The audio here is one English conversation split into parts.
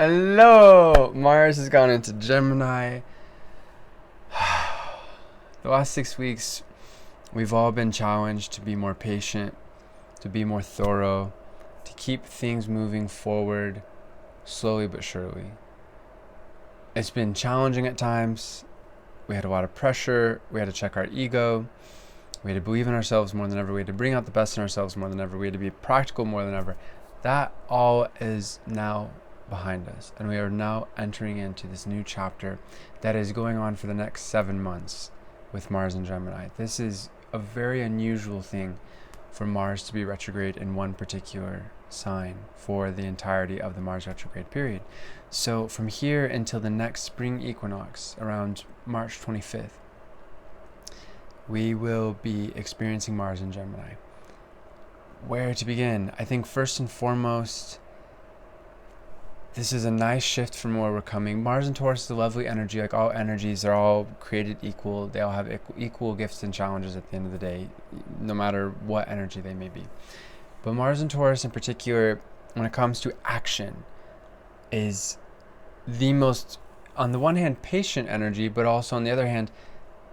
Hello! Mars has gone into Gemini. The last 6 weeks, we've all been challenged to be more patient, to be more thorough, to keep things moving forward slowly but surely. It's been challenging at times. We had a lot of pressure. We had to check our ego. We had to believe in ourselves more than ever. We had to bring out the best in ourselves more than ever. We had to be practical more than ever. That all is now behind us, and we are now entering into this new chapter that is going on for the next 7 months with Mars and Gemini. This is a very unusual thing for Mars to be retrograde in one particular sign for the entirety of the Mars retrograde period. So from here until the next spring equinox around March 25th, we will be experiencing Mars in Gemini. Where to begin? I think first and foremost, this is a nice shift from where we're coming. Mars and Taurus is a lovely energy. Like all energies, they're all created equal. They all have equal gifts and challenges at the end of the day, no matter what energy they may be. But Mars and Taurus in particular, when it comes to action, is the most, on the one hand, patient energy, but also on the other hand,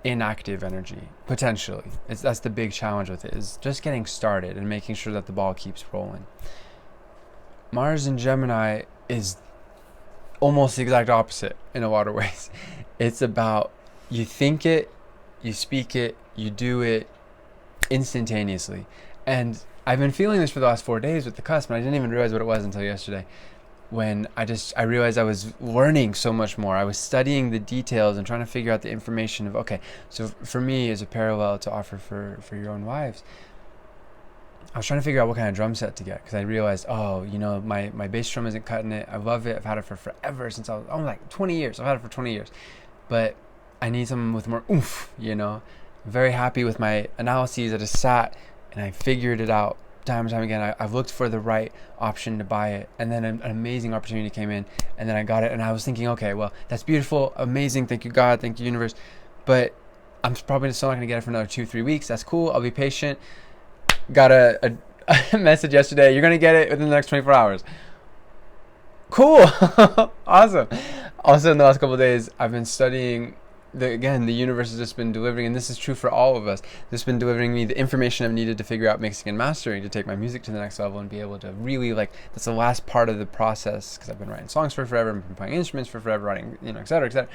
inactive energy, potentially. That's the big challenge with it, is just getting started and making sure that the ball keeps rolling. Mars in Gemini is almost the exact opposite in a lot of ways. It's about you think it, you speak it, you do it instantaneously. And I've been feeling this for the last 4 days with the cusp, and I didn't even realize what it was until yesterday, when I realized I was learning so much more. I was studying the details and trying to figure out the information of, okay, so for me as a parallel to offer for your own wives, I was trying to figure out what kind of drum set to get, because I realized, my bass drum isn't cutting it. I love it. I've had it for forever, since I was like 20 years. I've had it for 20 years. But I need something with more oomph, I'm very happy with my analyses. I just sat and I figured it out time and time again. I've looked for the right option to buy it, and then an amazing opportunity came in, and then I got it, and I was thinking, okay, well, that's beautiful, amazing, thank you God, thank you universe, but I'm probably still not going to get it for another 2-3 weeks. That's cool, I'll be patient. Got a message yesterday, you're going to get it within the next 24 hours. Cool. Awesome. Also, in the last couple of days, I've been studying the universe has just been delivering, and this is true for all of us. It's been delivering me the information I've needed to figure out mixing and mastering to take my music to the next level and be able to really, that's the last part of the process, because I've been writing songs for forever, I've been playing instruments for forever, writing, et cetera, et cetera.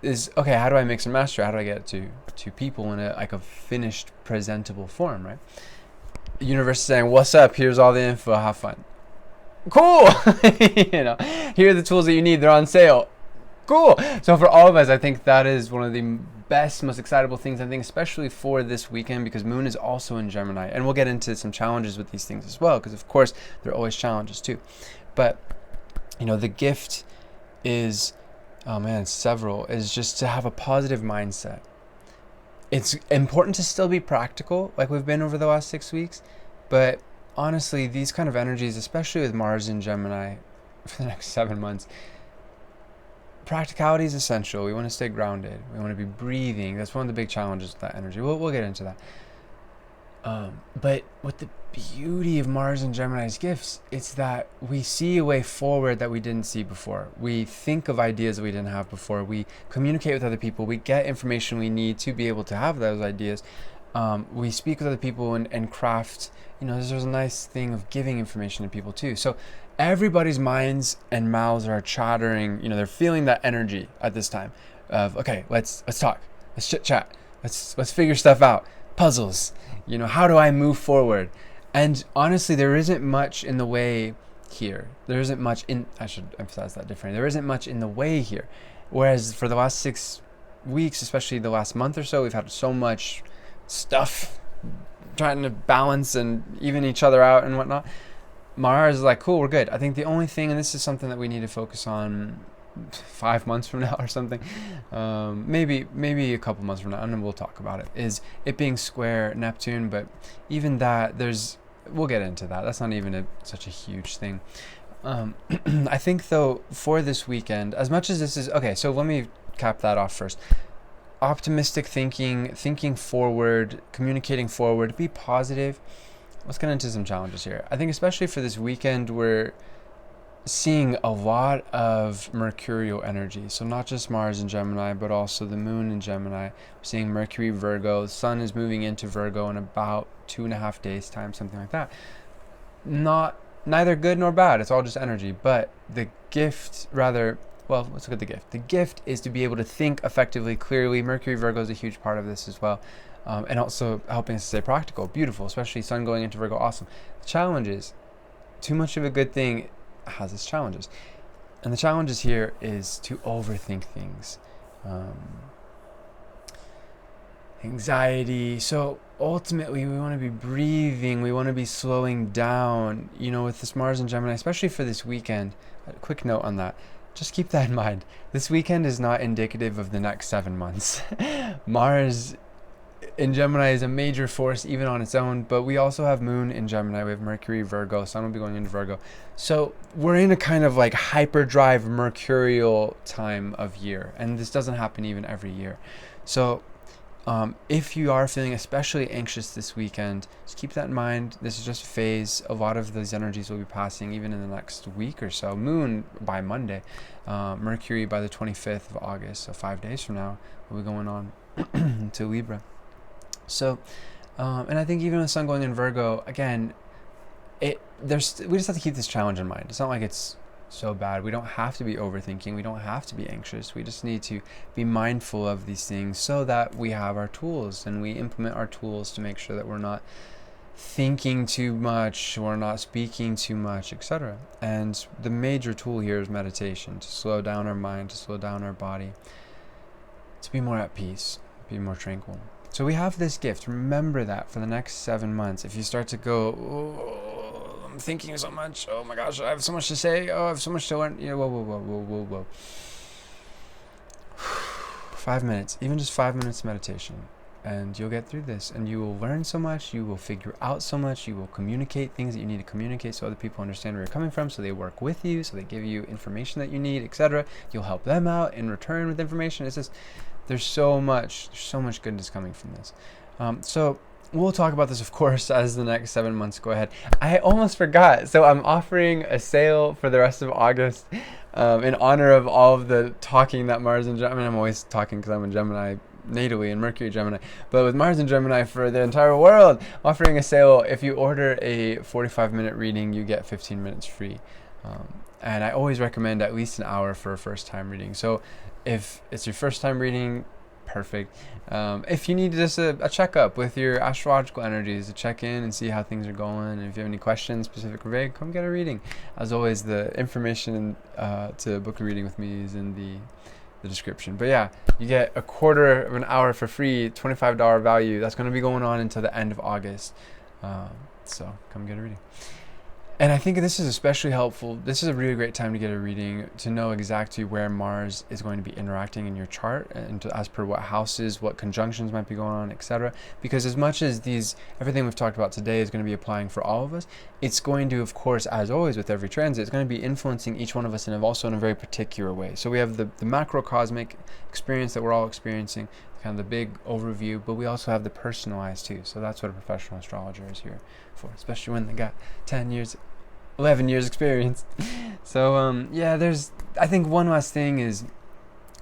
Is, okay, how do I mix and master? How do I get it to people in a finished, presentable form, right? The universe is saying, what's up? Here's all the info. Have fun. Cool. Here are the tools that you need. They're on sale. Cool. So for all of us, I think that is one of the best, most excitable things, I think, especially for this weekend, because Moon is also in Gemini. And we'll get into some challenges with these things as well, because of course there are always challenges too. But, the gift is, several, is just to have a positive mindset. It's important to still be practical, like we've been over the last 6 weeks, but honestly, these kind of energies, especially with Mars in Gemini for the next 7 months, practicality is essential. We want to stay grounded. We want to be breathing. That's one of the big challenges with that energy. We'll get into that. But with the beauty of Mars and Gemini's gifts, it's that we see a way forward that we didn't see before. We think of ideas that we didn't have before. We communicate with other people. We get information we need to be able to have those ideas. We speak with other people and craft. There's a nice thing of giving information to people too. So everybody's minds and mouths are chattering. They're feeling that energy at this time of, okay, let's talk, let's chit chat, let's figure stuff out, puzzles. How do I move forward? And honestly, there isn't much in the way here. I should emphasize that differently. There isn't much in the way here. Whereas for the last 6 weeks, especially the last month or so, we've had so much stuff trying to balance and even each other out and whatnot. Mars is like, cool, we're good. I think the only thing, and this is something that we need to focus on 5 months from now or something, maybe a couple months from now, and then we'll talk about it, is it being square Neptune. But even that, we'll get into that. That's not even such a huge thing. I think though, for this weekend, as much as this is, okay, so let me cap that off first. Optimistic thinking forward, communicating forward, be positive. Let's get into some challenges here. I think especially for this weekend, we're seeing a lot of mercurial energy. So not just Mars in Gemini, but also the moon in Gemini. We're seeing Mercury, Virgo. The sun is moving into Virgo in about 2.5 days time, something like that. Neither good nor bad. It's all just energy. But the gift, rather, well, let's look at the gift. The gift is to be able to think effectively, clearly. Mercury, Virgo is a huge part of this as well. And also helping us to stay practical. Beautiful, especially sun going into Virgo. Awesome. The challenge is, too much of a good thing has its challenges. And the challenges here is to overthink things. Anxiety. So ultimately, we want to be breathing. We want to be slowing down. With this Mars and Gemini, especially for this weekend. A quick note on that. Just keep that in mind. This weekend is not indicative of the next 7 months. Mars in Gemini is a major force even on its own, but we also have moon in Gemini. We have Mercury, Virgo. Sun will be going into Virgo. So we're in a kind of like hyperdrive mercurial time of year, and this doesn't happen even every year. So if you are feeling especially anxious this weekend, just keep that in mind. This is just a phase. A lot of those energies will be passing even in the next week or so. Moon by Monday, Mercury by the 25th of August, so 5 days from now, will be going on to Libra. So, and I think even with sun going in Virgo, again, we just have to keep this challenge in mind. It's not like it's so bad. We don't have to be overthinking. We don't have to be anxious. We just need to be mindful of these things so that we have our tools and we implement our tools to make sure that we're not thinking too much, we're not speaking too much, etc. And the major tool here is meditation, to slow down our mind, to slow down our body, to be more at peace, be more tranquil. So we have this gift. Remember that for the next 7 months. If you start to go, oh, I'm thinking so much. Oh my gosh, I have so much to say. Oh, I have so much to learn. Whoa. 5 minutes, even just 5 minutes meditation. And you'll get through this. And you will learn so much. You will figure out so much. You will communicate things that you need to communicate so other people understand where you're coming from. So they work with you. So they give you information that you need, etc. You'll help them out in return with information. It's just... There's so much goodness coming from this. So we'll talk about this, of course, as the next 7 months go ahead. I almost forgot. So I'm offering a sale for the rest of August in honor of all of the talking that Mars and Gemini. I'm always talking because I'm in Gemini natally and Mercury Gemini. But with Mars and Gemini for the entire world, offering a sale. If you order a 45-minute reading, you get 15 minutes free. And I always recommend at least an hour for a first-time reading. So if it's your first time reading, perfect. If you need just a checkup with your astrological energies, to check in and see how things are going, and if you have any questions specific or vague, come get a reading. As always, the information to book a reading with me is in the description. But yeah, you get a quarter of an hour for free, $25 value. That's going to be going on until the end of August. So come get a reading. And I think this is especially helpful. This is a really great time to get a reading, to know exactly where Mars is going to be interacting in your chart, and as per what houses, what conjunctions might be going on, etc. Because as much as everything we've talked about today is going to be applying for all of us, it's going to, of course, as always with every transit, it's going to be influencing each one of us also in a very particular way. So we have the macrocosmic experience that we're all experiencing, kind of the big overview, but we also have the personalized too. So that's what a professional astrologer is here for, especially when they got 11 years experience. So yeah, I think one last thing is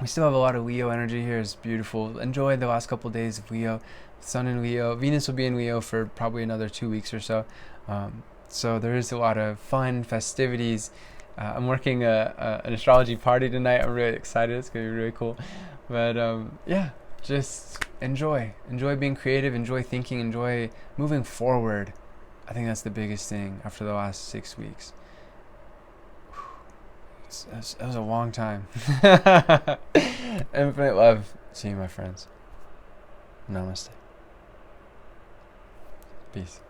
we still have a lot of Leo energy here. It's beautiful. Enjoy the last couple of days of Leo. Sun in Leo. Venus will be in Leo for probably another 2 weeks or so. So there is a lot of fun festivities. I'm working an astrology party tonight. I'm really excited. It's going to be really cool. But yeah, just enjoy being creative, enjoy thinking, enjoy moving forward. I think that's the biggest thing after the last 6 weeks. It was a long time. Infinite love to you, my friends. Namaste. Peace.